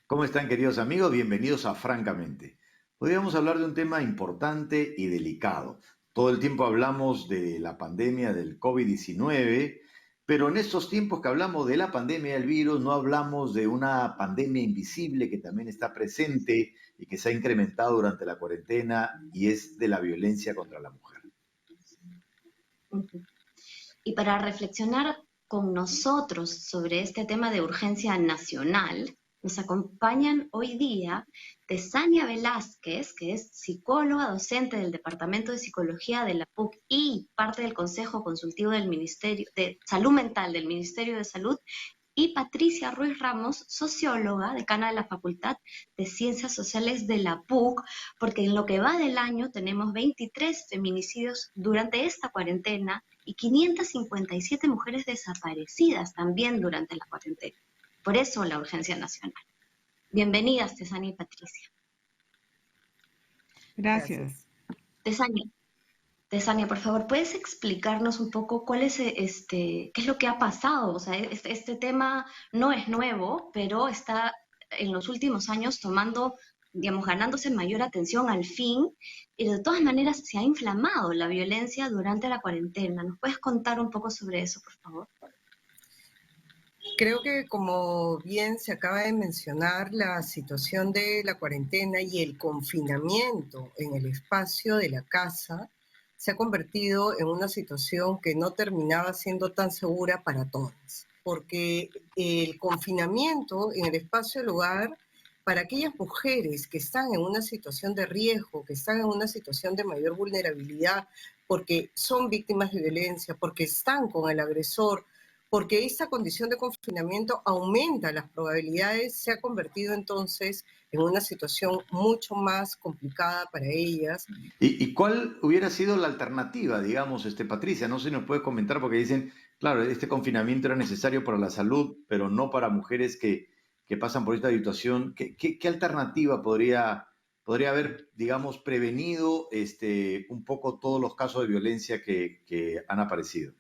¿Cómo están, queridos amigos? Bienvenidos a Francamente. Podríamos hablar de un tema importante y delicado. Todo el tiempo hablamos de la pandemia del COVID-19, pero en estos tiempos que hablamos de la pandemia del virus, no hablamos de una pandemia invisible que también está presente y que se ha incrementado durante la cuarentena y es de la violencia contra la mujer. Ujú. Y para reflexionar con nosotros sobre este tema de urgencia nacional, nos acompañan hoy día Tesania Velázquez, que es psicóloga docente del Departamento de Psicología de la PUC y parte del Consejo Consultivo del Ministerio de Salud Mental del Ministerio de Salud, y Patricia Ruiz Ramos, socióloga, decana de la Facultad de Ciencias Sociales de la PUC, porque en lo que va del año tenemos 23 feminicidios durante esta cuarentena y 557 mujeres desaparecidas también durante la cuarentena. Por eso la urgencia nacional. Bienvenidas, Tesania y Patricia. Gracias. Tesania, Tesania, por favor, ¿puedes explicarnos un poco cuál es qué es lo que ha pasado? O sea, este tema no es nuevo, pero está en los últimos años tomando, digamos, ganándose mayor atención al fin, y de todas maneras se ha inflamado la violencia durante la cuarentena. ¿Nos puedes contar un poco sobre eso, por favor? Creo que como bien se acaba de mencionar, la situación de la cuarentena y el confinamiento en el espacio de la casa se ha convertido en una situación que no terminaba siendo tan segura para todas, porque el confinamiento en el espacio del hogar, para aquellas mujeres que están en una situación de riesgo, que están en una situación de mayor vulnerabilidad, porque son víctimas de violencia, porque están con el agresor, porque esta condición de confinamiento aumenta las probabilidades, se ha convertido entonces en una situación mucho más complicada para ellas. ¿Y cuál hubiera sido la alternativa, digamos, Patricia? No sé si nos puede comentar porque dicen, claro, este confinamiento era necesario para la salud, pero no para mujeres que pasan por esta situación. ¿Qué alternativa podría haber, digamos, prevenido un poco todos los casos de violencia que han aparecido?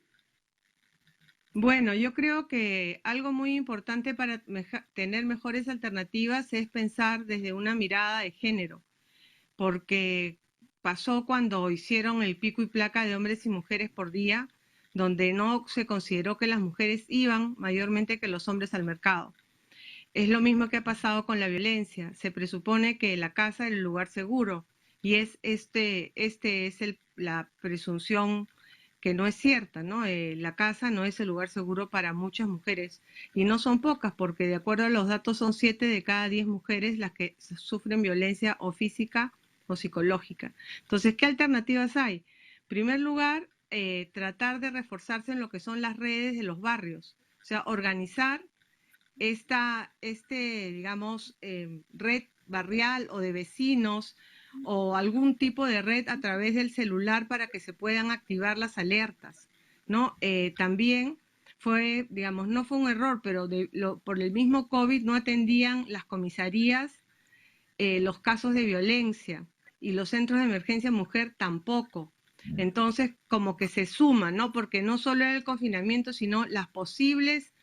Bueno, yo creo que algo muy importante para tener mejores alternativas es pensar desde una mirada de género, porque pasó cuando hicieron el pico y placa de hombres y mujeres por día, donde no se consideró que las mujeres iban mayormente que los hombres al mercado. Es lo mismo que ha pasado con la violencia. Se presupone que la casa es el lugar seguro y la presunción que no es cierta, ¿no? La casa no es el lugar seguro para muchas mujeres y no son pocas porque de acuerdo a los datos son 7 de cada 10 mujeres las que sufren violencia o física o psicológica. Entonces, ¿qué alternativas hay? En primer lugar, tratar de reforzarse en lo que son las redes de los barrios, o sea, organizar digamos, red barrial o de vecinos o algún tipo de red a través del celular para que se puedan activar las alertas, ¿no? También fue, digamos, no fue un error, pero por el mismo COVID no atendían las comisarías los casos de violencia y los centros de emergencia mujer tampoco. Entonces, como que se suman, ¿no? Porque no solo era el confinamiento, sino las posibles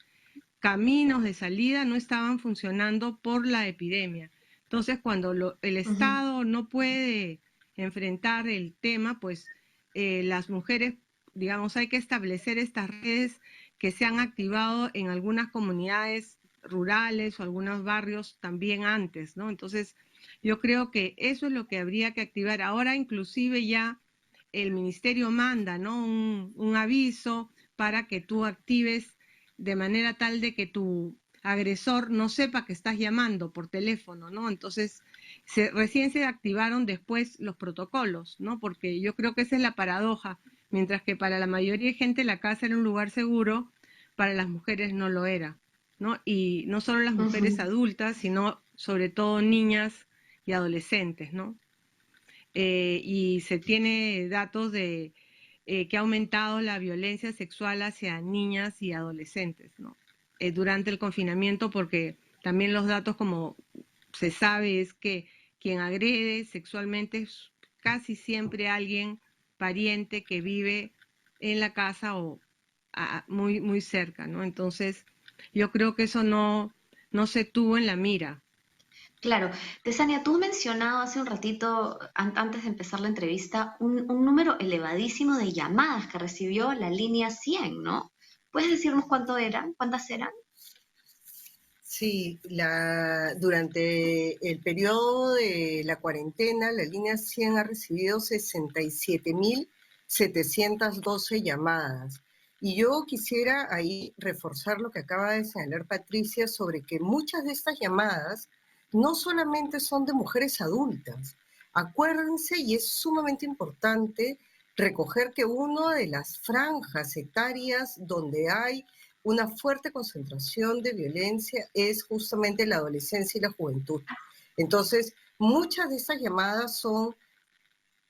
caminos de salida no estaban funcionando por la epidemia. Entonces, cuando el Estado no puede enfrentar el tema, pues las mujeres, digamos, hay que establecer estas redes que se han activado en algunas comunidades rurales o algunos barrios también antes, ¿no? Entonces, yo creo que eso es lo que habría que activar. Ahora, inclusive ya el ministerio manda, ¿no? Un aviso para que tú actives de manera tal de que tu agresor no sepa que estás llamando por teléfono, ¿no? Entonces, recién se activaron después los protocolos, ¿no? Porque yo creo que esa es la paradoja. Mientras que para la mayoría de gente la casa era un lugar seguro, para las mujeres no lo era, ¿no? Y no solo las mujeres adultas, sino sobre todo niñas y adolescentes, ¿no? Y se tiene datos de que ha aumentado la violencia sexual hacia niñas y adolescentes, ¿no? Durante el confinamiento, porque también los datos, como se sabe, es que quien agrede sexualmente es casi siempre alguien pariente que vive en la casa o muy, muy cerca, ¿no? Entonces, yo creo que eso no se tuvo en la mira. Claro. Tesania, tú has mencionado hace un ratito, antes de empezar la entrevista, un número elevadísimo de llamadas que recibió la línea 100, ¿no? ¿Puedes decirnos cuánto eran? ¿Cuántas eran? Sí, durante el periodo de la cuarentena, la línea 100 ha recibido 67.712 llamadas. Y yo quisiera ahí reforzar lo que acaba de señalar Patricia sobre que muchas de estas llamadas no solamente son de mujeres adultas. Acuérdense, y es sumamente importante recoger que una de las franjas etarias donde hay una fuerte concentración de violencia es justamente la adolescencia y la juventud. Entonces, muchas de estas llamadas son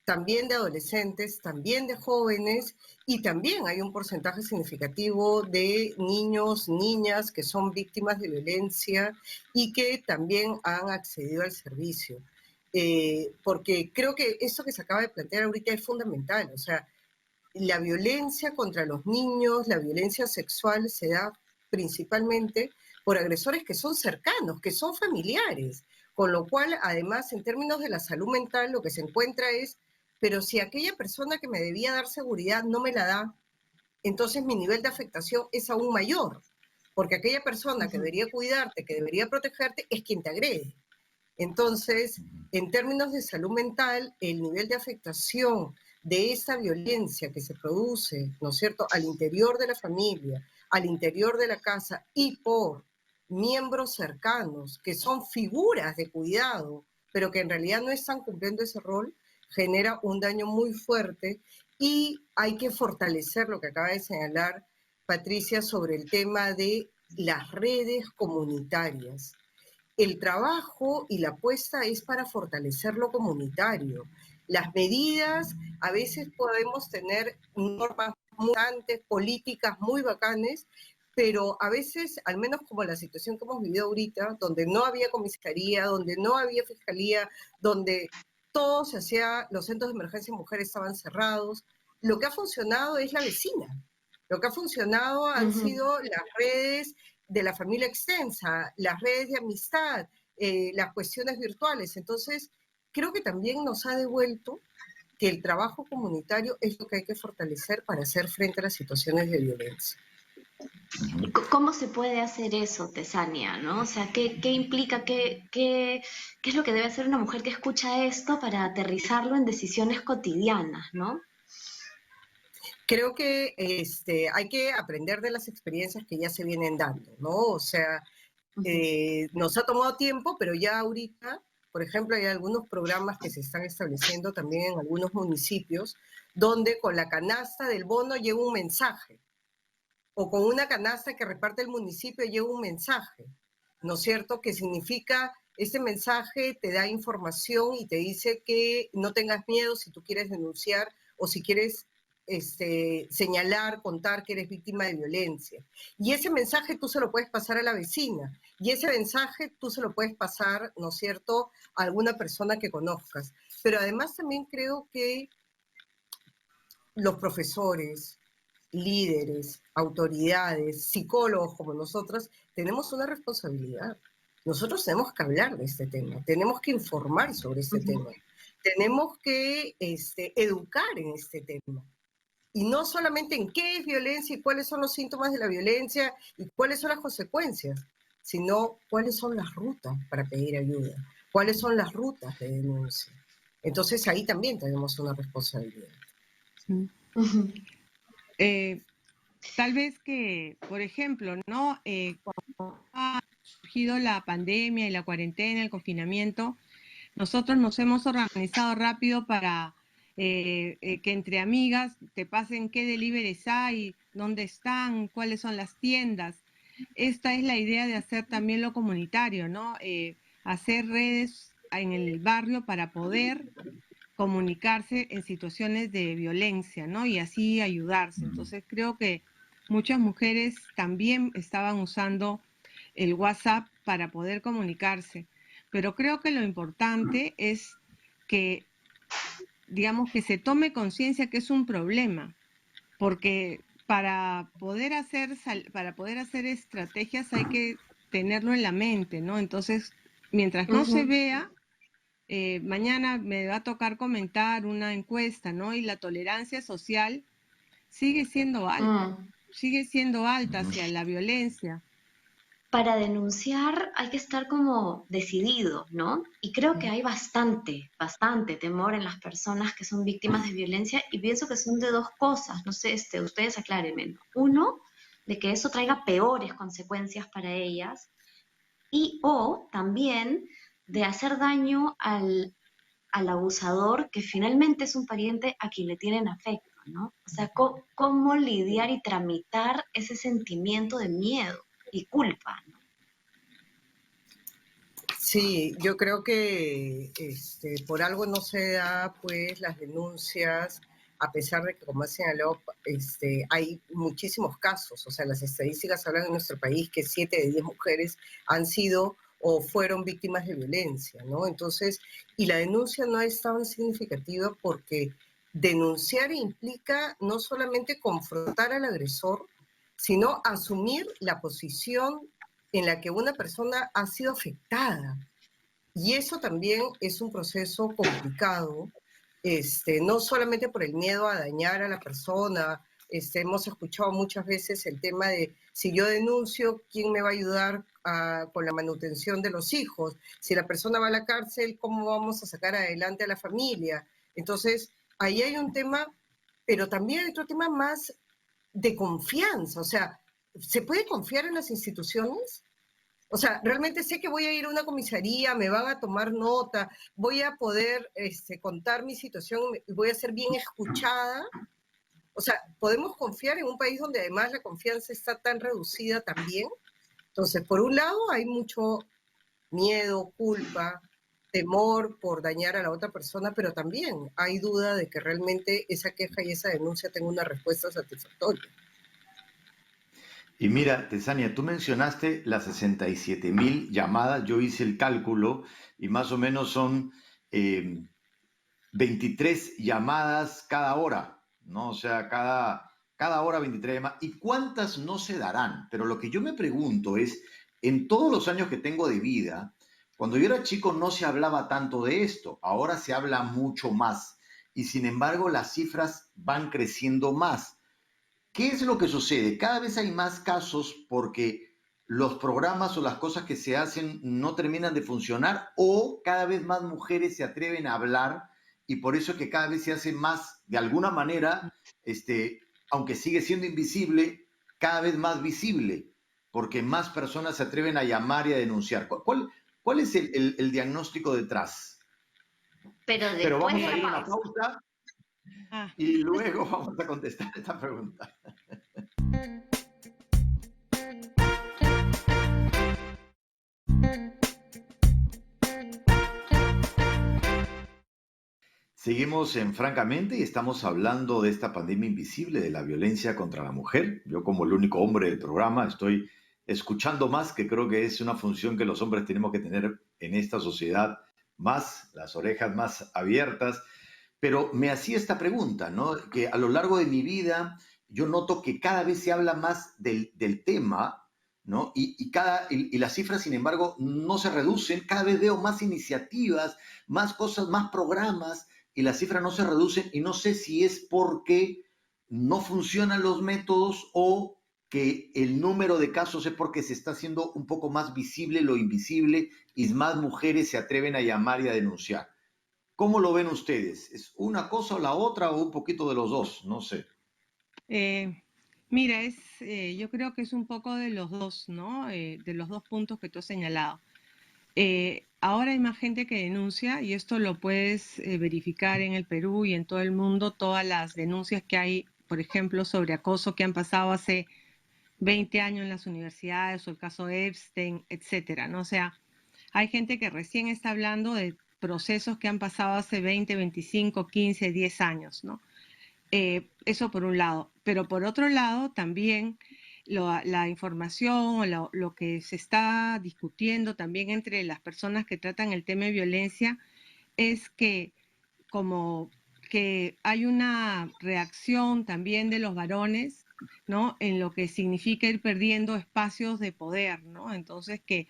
también de adolescentes, también de jóvenes, y también hay un porcentaje significativo de niños, niñas que son víctimas de violencia y que también han accedido al servicio. Porque creo que esto que se acaba de plantear ahorita es fundamental. O sea, la violencia contra los niños, la violencia sexual se da principalmente por agresores que son cercanos, que son familiares, con lo cual, además, en términos de la salud mental, lo que se encuentra es, pero si aquella persona que me debía dar seguridad no me la da, entonces mi nivel de afectación es aún mayor, porque aquella persona que debería cuidarte, que debería protegerte, es quien te agrede. Entonces, en términos de salud mental, el nivel de afectación de esa violencia que se produce, ¿no es cierto?, al interior de la familia, al interior de la casa y por miembros cercanos que son figuras de cuidado, pero que en realidad no están cumpliendo ese rol, genera un daño muy fuerte y hay que fortalecer lo que acaba de señalar Patricia sobre el tema de las redes comunitarias. El trabajo y la apuesta es para fortalecer lo comunitario. Las medidas, a veces podemos tener normas muy antes, políticas muy bacanes, pero a veces, al menos como la situación que hemos vivido ahorita, donde no había comisaría, donde no había fiscalía, donde todo se hacía, los centros de emergencia de mujeres estaban cerrados, lo que ha funcionado es la vecina. Lo que ha funcionado han sido las redes de la familia extensa, las redes de amistad, las cuestiones virtuales. Entonces, creo que también nos ha devuelto que el trabajo comunitario es lo que hay que fortalecer para hacer frente a las situaciones de violencia. ¿Y cómo se puede hacer eso, Tesania, ¿no? O sea, ¿qué implica, qué es lo que debe hacer una mujer que escucha esto para aterrizarlo en decisiones cotidianas, ¿no? Creo que hay que aprender de las experiencias que ya se vienen dando, ¿no? O sea, nos ha tomado tiempo, pero ya ahorita, por ejemplo, hay algunos programas que se están estableciendo también en algunos municipios, donde con la canasta del bono llega un mensaje, o con una canasta que reparte el municipio llega un mensaje, ¿no es cierto? Que significa, ese mensaje te da información y te dice que no tengas miedo si tú quieres denunciar o si quieres señalar, contar que eres víctima de violencia. Y ese mensaje tú se lo puedes pasar a la vecina, y ese mensaje tú se lo puedes pasar, ¿no es cierto?, a alguna persona que conozcas. Pero además también creo que los profesores, líderes, autoridades, psicólogos como nosotros, tenemos una responsabilidad. Nosotros tenemos que hablar de este tema, tenemos que informar sobre este tema, tenemos que educar en este tema. Y no solamente en qué es violencia y cuáles son los síntomas de la violencia y cuáles son las consecuencias, sino cuáles son las rutas para pedir ayuda, cuáles son las rutas de denuncia. Entonces ahí también tenemos una responsabilidad. Sí. Tal vez que, por ejemplo, ¿no? Cuando ha surgido la pandemia y la cuarentena, el confinamiento, nosotros nos hemos organizado rápido para que entre amigas te pasen qué deliveries hay, dónde están, cuáles son las tiendas. Esta es la idea de hacer también lo comunitario, ¿no? Hacer redes en el barrio para poder comunicarse en situaciones de violencia, ¿no? Y así ayudarse. Entonces creo que muchas mujeres también estaban usando el WhatsApp para poder comunicarse. Pero creo que lo importante es que, digamos, que se tome conciencia que es un problema, porque para poder hacer estrategias hay que tenerlo en la mente, ¿no? Entonces, mientras no se vea, mañana me va a tocar comentar una encuesta, ¿no? Y la tolerancia social sigue siendo alta hacia la violencia. Para denunciar hay que estar como decidido, ¿no? Y creo que hay bastante temor en las personas que son víctimas de violencia y pienso que son de dos cosas, no sé, ustedes aclárenme, ¿no? Uno, de que eso traiga peores consecuencias para ellas y o también de hacer daño al abusador que finalmente es un pariente a quien le tienen afecto, ¿no? O sea, cómo lidiar y tramitar ese sentimiento de miedo y culpa, ¿no? Sí, yo creo que por algo no se da pues las denuncias, a pesar de que, como ha señalado, hay muchísimos casos. O sea, las estadísticas hablan en nuestro país que 7 de 10 mujeres han sido o fueron víctimas de violencia, ¿no? Entonces, y la denuncia no es tan significativa porque denunciar implica no solamente confrontar al agresor, sino asumir la posición en la que una persona ha sido afectada. Y eso también es un proceso complicado, no solamente por el miedo a dañar a la persona. Hemos escuchado muchas veces el tema de si yo denuncio, ¿quién me va a ayudar con la manutención de los hijos? Si la persona va a la cárcel, ¿cómo vamos a sacar adelante a la familia? Entonces, ahí hay un tema, pero también hay otro tema más de confianza. O sea, ¿se puede confiar en las instituciones? O sea, realmente sé que voy a ir a una comisaría, me van a tomar nota, voy a poder contar mi situación, voy a ser bien escuchada. O sea, ¿podemos confiar en un país donde además la confianza está tan reducida también? Entonces, por un lado hay mucho miedo, culpa, temor por dañar a la otra persona, pero también hay duda de que realmente esa queja y esa denuncia tenga una respuesta satisfactoria. Y mira, Tesania, tú mencionaste las 67.000 llamadas, yo hice el cálculo y más o menos son 23 llamadas cada hora, ¿no? O sea, cada hora 23 llamadas. ¿Y cuántas no se darán? Pero lo que yo me pregunto es, en todos los años que tengo de vida, cuando yo era chico no se hablaba tanto de esto, ahora se habla mucho más y sin embargo las cifras van creciendo más. ¿Qué es lo que sucede? Cada vez hay más casos porque los programas o las cosas que se hacen no terminan de funcionar o cada vez más mujeres se atreven a hablar y por eso es que cada vez se hace más, de alguna manera, aunque sigue siendo invisible, cada vez más visible, porque más personas se atreven a llamar y a denunciar. ¿Cuál es el diagnóstico detrás? Pero Pero después vamos de a la ir a una pausa. pausa Ah, y luego vamos a contestar esta pregunta. Seguimos en Francamente y estamos hablando de esta pandemia invisible de la violencia contra la mujer. Yo como el único hombre del programa estoy escuchando más, que creo que es una función que los hombres tenemos que tener en esta sociedad, más, las orejas más abiertas. Pero me hacía esta pregunta, ¿no? Que a lo largo de mi vida yo noto que cada vez se habla más del tema, ¿no? Y las cifras, sin embargo, no se reducen. Cada vez veo más iniciativas, más cosas, más programas y las cifras no se reducen y no sé si es porque no funcionan los métodos o que el número de casos es porque se está haciendo un poco más visible lo invisible y más mujeres se atreven a llamar y a denunciar. ¿Cómo lo ven ustedes? ¿Es una cosa o la otra o un poquito de los dos? No sé. mira, yo creo que es un poco de los dos, ¿no? De los dos puntos que tú has señalado. Ahora hay más gente que denuncia y esto lo puedes verificar en el Perú y en todo el mundo, todas las denuncias que hay, por ejemplo, sobre acoso que han pasado hace 20 años en las universidades o el caso Epstein, etcétera, ¿no? O sea, hay gente que recién está hablando de procesos que han pasado hace 20, 25, 15, 10 años, ¿no? Eso por un lado. Pero por otro lado, también la información o lo que se está discutiendo también entre las personas que tratan el tema de violencia es que como que hay una reacción también de los varones, ¿no? En lo que significa ir perdiendo espacios de poder, ¿no? Entonces que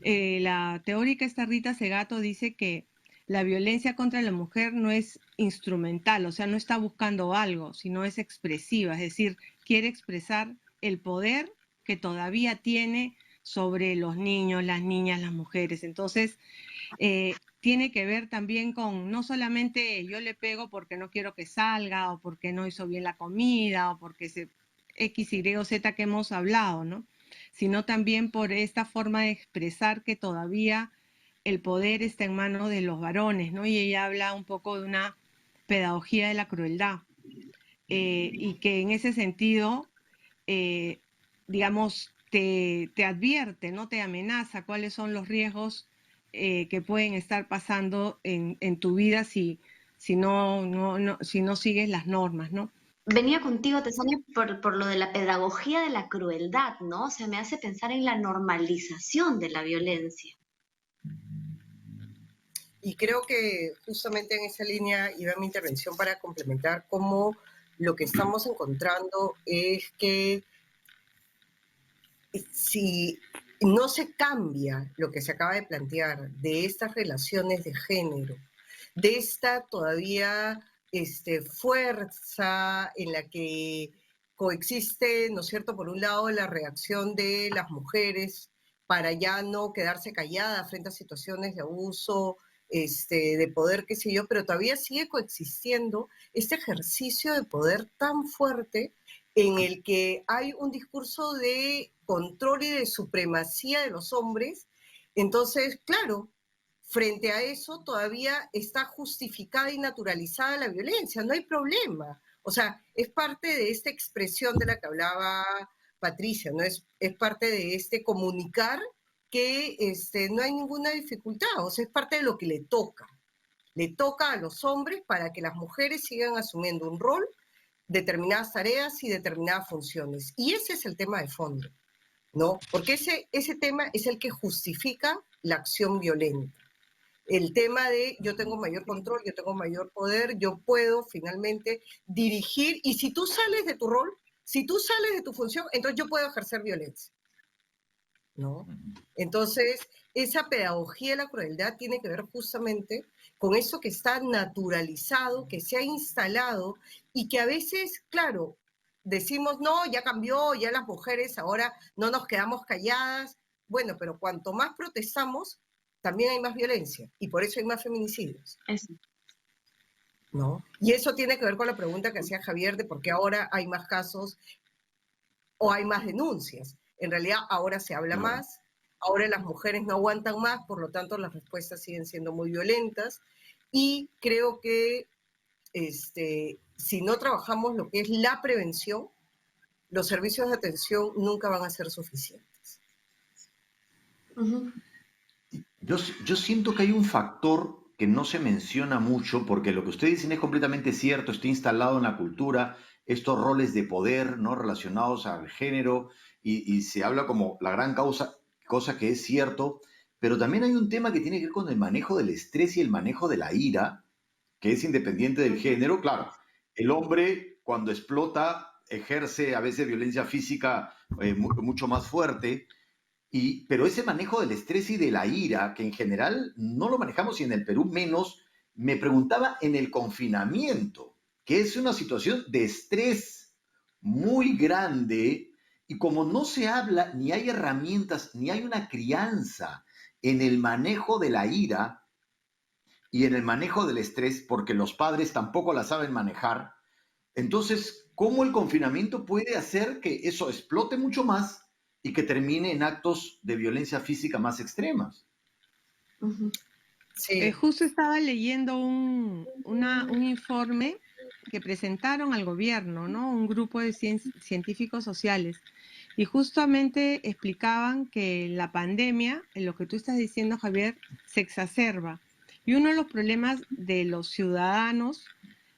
La teórica esta Rita Segato dice que la violencia contra la mujer no es instrumental, o sea, no está buscando algo, sino es expresiva, es decir, quiere expresar el poder que todavía tiene sobre los niños, las niñas, las mujeres. Entonces, tiene que ver también con no solamente yo le pego porque no quiero que salga o porque no hizo bien la comida o porque se X, Y o Z que hemos hablado, ¿no? Sino también por esta forma de expresar que todavía el poder está en manos de los varones, ¿no? Y ella habla un poco de una pedagogía de la crueldad y que en ese sentido, digamos, te advierte, ¿no? Te amenaza cuáles son los riesgos que pueden estar pasando en tu vida si no sigues las normas, ¿no? Venía contigo, Tesania, por lo de la pedagogía de la crueldad, ¿no? O sea, me hace pensar en la normalización de la violencia. Y creo que justamente en esa línea iba mi intervención para complementar cómo lo que estamos encontrando es que si no se cambia lo que se acaba de plantear de estas relaciones de género, de esta todavía fuerza en la que coexiste, ¿no es cierto?, por un lado la reacción de las mujeres para ya no quedarse calladas frente a situaciones de abuso, de poder, qué sé yo, pero todavía sigue coexistiendo este ejercicio de poder tan fuerte en el que hay un discurso de control y de supremacía de los hombres. Entonces, claro, frente a eso todavía está justificada y naturalizada la violencia, no hay problema. O sea, es parte de esta expresión de la que hablaba Patricia, ¿no? Es parte de este comunicar que no hay ninguna dificultad, o sea, es parte de lo que le toca a los hombres para que las mujeres sigan asumiendo un rol, determinadas tareas y determinadas funciones. Y ese es el tema de fondo, ¿no? Porque ese tema es el que justifica la acción violenta. El tema de yo tengo mayor control, yo tengo mayor poder, yo puedo finalmente dirigir, y si tú sales de tu rol, si tú sales de tu función, entonces yo puedo ejercer violencia, ¿no? Entonces, esa pedagogía de la crueldad tiene que ver justamente con eso que está naturalizado, que se ha instalado y que a veces, claro, decimos, no, ya cambió, ya las mujeres ahora no nos quedamos calladas. Bueno, pero cuanto más protestamos, también hay más violencia y por eso hay más feminicidios. Eso. ¿No? Y eso tiene que ver con la pregunta que hacía Javier de por qué ahora hay más casos o hay más denuncias. En realidad ahora se habla más, ahora las mujeres no aguantan más, por lo tanto las respuestas siguen siendo muy violentas y creo que si no trabajamos lo que es la prevención, los servicios de atención nunca van a ser suficientes. Uh-huh. Yo siento que hay un factor que no se menciona mucho, porque lo que ustedes dicen es completamente cierto, está instalado en la cultura, estos roles de poder, ¿no? Relacionados al género, y se habla como la gran causa, cosa que es cierto, pero también hay un tema que tiene que ver con el manejo del estrés y el manejo de la ira, que es independiente del género. Claro, el hombre cuando explota ejerce a veces violencia física mucho más fuerte, pero ese manejo del estrés y de la ira, que en general no lo manejamos y en el Perú menos, me preguntaba en el confinamiento, que es una situación de estrés muy grande y como no se habla, ni hay herramientas, ni hay una crianza en el manejo de la ira y en el manejo del estrés, porque los padres tampoco la saben manejar, entonces, ¿cómo el confinamiento puede hacer que eso explote mucho más y que termine en actos de violencia física más extremas? Uh-huh. Sí. Justo estaba leyendo un informe que presentaron al gobierno, ¿no? Un grupo de científicos sociales. Y justamente explicaban que la pandemia, en lo que tú estás diciendo, Javier, se exacerba. Y uno de los problemas de los ciudadanos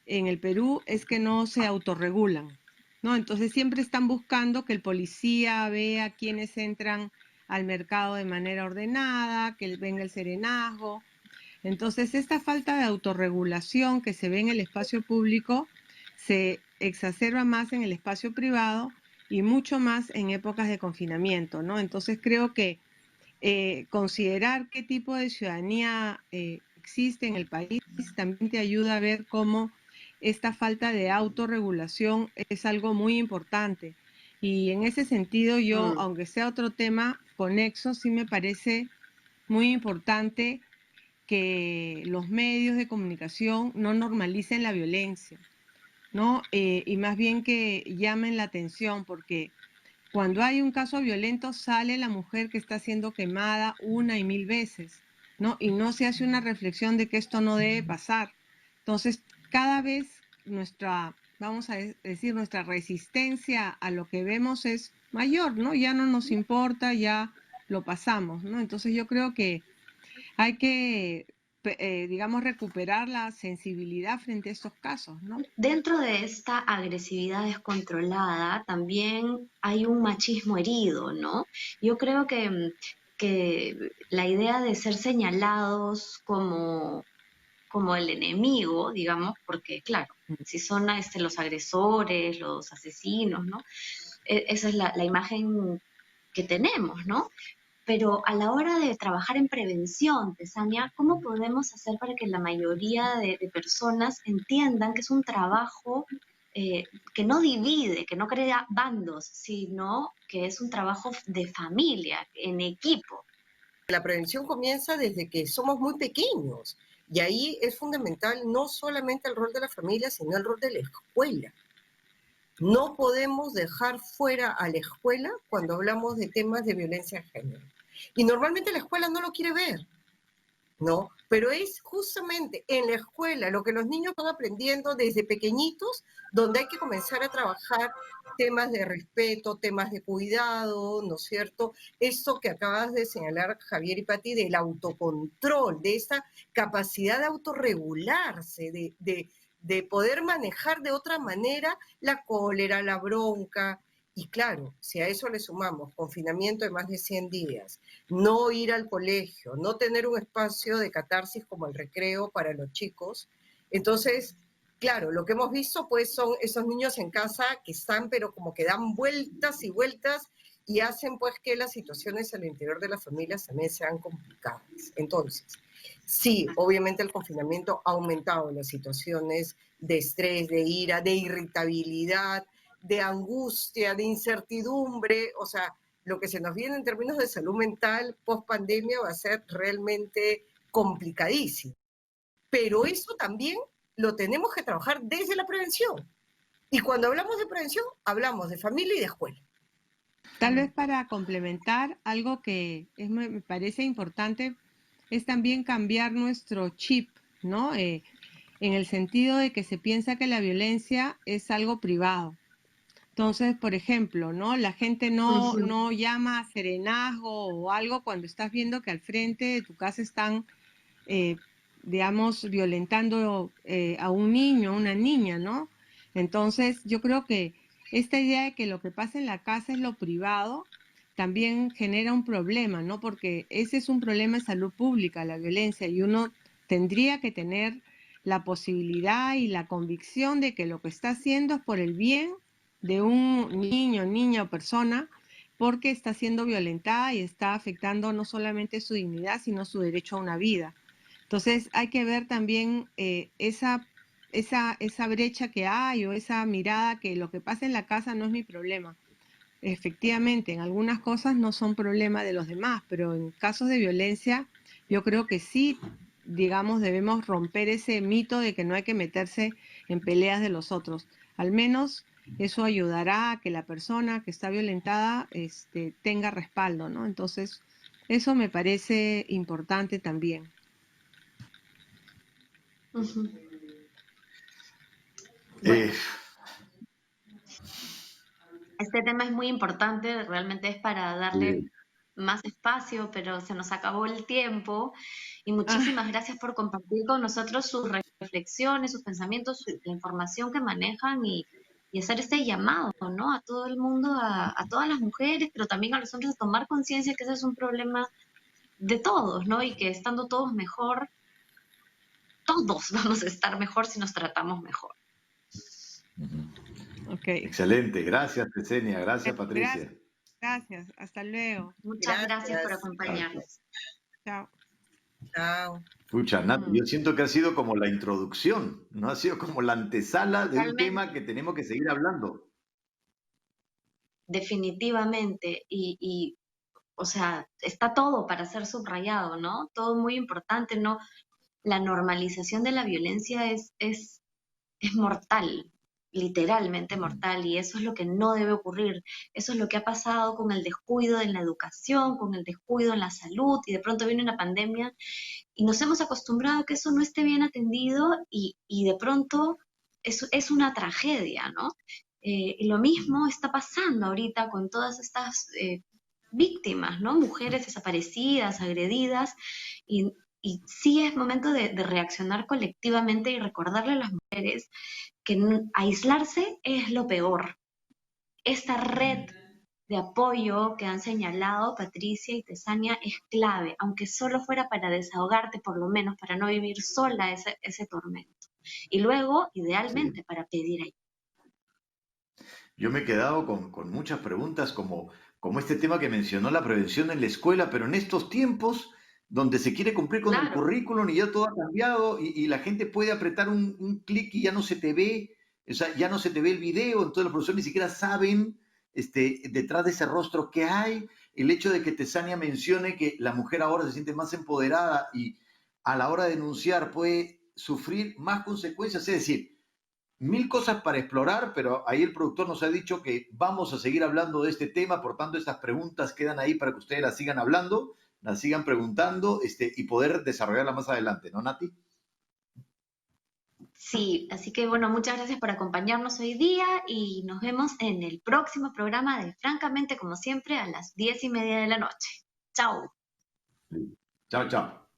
en el Perú es que no se autorregulan, ¿no? Entonces siempre están buscando que el policía vea quiénes entran al mercado de manera ordenada, que venga el serenazgo. Entonces, esta falta de autorregulación que se ve en el espacio público se exacerba más en el espacio privado y mucho más en épocas de confinamiento, ¿no? Entonces, creo que considerar qué tipo de ciudadanía existe en el país también te ayuda a ver cómo esta falta de autorregulación es algo muy importante. Y en ese sentido yo, aunque sea otro tema conexo, sí me parece muy importante que los medios de comunicación no normalicen la violencia, ¿no? Y más bien que llamen la atención, porque cuando hay un caso violento sale la mujer que está siendo quemada una y mil veces, ¿no? Y no se hace una reflexión de que esto no debe pasar. Entonces, cada vez nuestra, vamos a decir, nuestra resistencia a lo que vemos es mayor, ¿no? Ya no nos importa, ya lo pasamos, ¿no? Entonces yo creo que hay que, digamos, recuperar la sensibilidad frente a estos casos, ¿no? Dentro de esta agresividad descontrolada también hay un machismo herido, ¿no? Yo creo que la idea de ser señalados como el enemigo, digamos, porque claro, si son los agresores, los asesinos, ¿no? Esa es la imagen que tenemos, ¿no? Pero a la hora de trabajar en prevención, Tesania, ¿cómo podemos hacer para que la mayoría de personas entiendan que es un trabajo que no divide, que no crea bandos, sino que es un trabajo de familia, en equipo? La prevención comienza desde que somos muy pequeños y ahí es fundamental no solamente el rol de la familia, sino el rol de la escuela. No podemos dejar fuera a la escuela cuando hablamos de temas de violencia de género. Y normalmente la escuela no lo quiere ver, ¿no? Pero es justamente en la escuela lo que los niños van aprendiendo desde pequeñitos, donde hay que comenzar a trabajar temas de respeto, temas de cuidado, ¿no es cierto? Esto que acabas de señalar, Javier y Pati, del autocontrol, de esa capacidad de autorregularse, de poder manejar de otra manera la cólera, la bronca. Y claro, si a eso le sumamos confinamiento de más de 100 días, no ir al colegio, no tener un espacio de catarsis como el recreo para los chicos, entonces, claro, lo que hemos visto pues son esos niños en casa que están pero como que dan vueltas y vueltas y hacen pues que las situaciones al interior de las familias también sean complicadas. Entonces, sí, obviamente el confinamiento ha aumentado las situaciones de estrés, de ira, de irritabilidad, de angustia, de incertidumbre, o sea, lo que se nos viene en términos de salud mental post pandemia va a ser realmente complicadísimo. Pero eso también lo tenemos que trabajar desde la prevención. Y cuando hablamos de prevención, hablamos de familia y de escuela. Tal vez para complementar, algo que me parece importante es también cambiar nuestro chip, ¿no? En el sentido de que se piensa que la violencia es algo privado. Entonces, por ejemplo, ¿no? La gente no llama a serenazgo o algo cuando estás viendo que al frente de tu casa están, digamos, violentando a un niño, a una niña, ¿no? Entonces, yo creo que esta idea de que lo que pasa en la casa es lo privado también genera un problema, ¿no? Porque ese es un problema de salud pública, la violencia, y uno tendría que tener la posibilidad y la convicción de que lo que está haciendo es por el bien de un niño, niña o persona, porque está siendo violentada y está afectando no solamente su dignidad, sino su derecho a una vida. Entonces hay que ver también esa brecha que hay o esa mirada que lo que pasa en la casa no es mi problema. Efectivamente, en algunas cosas no son problema de los demás, pero en casos de violencia yo creo que sí, digamos, debemos romper ese mito de que no hay que meterse en peleas de los otros. Al menos eso ayudará a que la persona que está violentada tenga respaldo, ¿no? Entonces, eso me parece importante también. Bueno, este tema es muy importante, realmente es para darle más espacio, pero se nos acabó el tiempo. Y muchísimas gracias por compartir con nosotros sus reflexiones, sus pensamientos, la información que manejan y hacer este llamado, ¿no? A todo el mundo, a todas las mujeres, pero también a los hombres, a tomar conciencia que ese es un problema de todos, ¿no? Y que estando todos mejor, todos vamos a estar mejor si nos tratamos mejor. Okay. Excelente, gracias Tesenia, gracias Patricia. Gracias. Gracias, hasta luego. Muchas gracias por Gracias. acompañarnos. Chao. Chao. Escucha, Nati, Mm, yo siento que ha sido como la introducción, ¿no? Ha sido como la antesala de un tema Totalmente, que tenemos que seguir hablando. definitivamente. O sea, está todo para ser subrayado, ¿no? Todo muy importante, ¿no? La normalización de la violencia es mortal, literalmente mortal, y eso es lo que no debe ocurrir. Eso es lo que ha pasado con el descuido en la educación, con el descuido en la salud, y de pronto viene una pandemia y nos hemos acostumbrado a que eso no esté bien atendido y de pronto es una tragedia, ¿no? Y lo mismo está pasando ahorita con todas estas víctimas, ¿no? Mujeres desaparecidas, agredidas, y, y sí es momento de reaccionar colectivamente y recordarle a las mujeres que aislarse es lo peor. Esta red de apoyo que han señalado Patricia y Tesania es clave, aunque solo fuera para desahogarte, por lo menos para no vivir sola ese tormento. Y luego, Sí. idealmente, para pedir ayuda. Yo me he quedado con muchas preguntas como este tema que mencionó la prevención en la escuela, pero en estos tiempos donde se quiere cumplir con el Claro, currículum y ya todo ha cambiado y la gente puede apretar un clic y ya no se te ve, o sea, ya no se te ve el video, entonces los profesores ni siquiera saben detrás de ese rostro qué hay. El hecho de que Tesania mencione que la mujer ahora se siente más empoderada y a la hora de denunciar puede sufrir más consecuencias, es decir, mil cosas para explorar, pero ahí el productor nos ha dicho que vamos a seguir hablando de este tema, por tanto estas preguntas quedan ahí para que ustedes las sigan hablando, las sigan preguntando y poder desarrollarlas más adelante, ¿no, Nati? sí, así que bueno, muchas gracias por acompañarnos hoy día y nos vemos en el próximo programa de Francamente, como siempre, a las 10:30 de la noche. Chao. Chao, chao.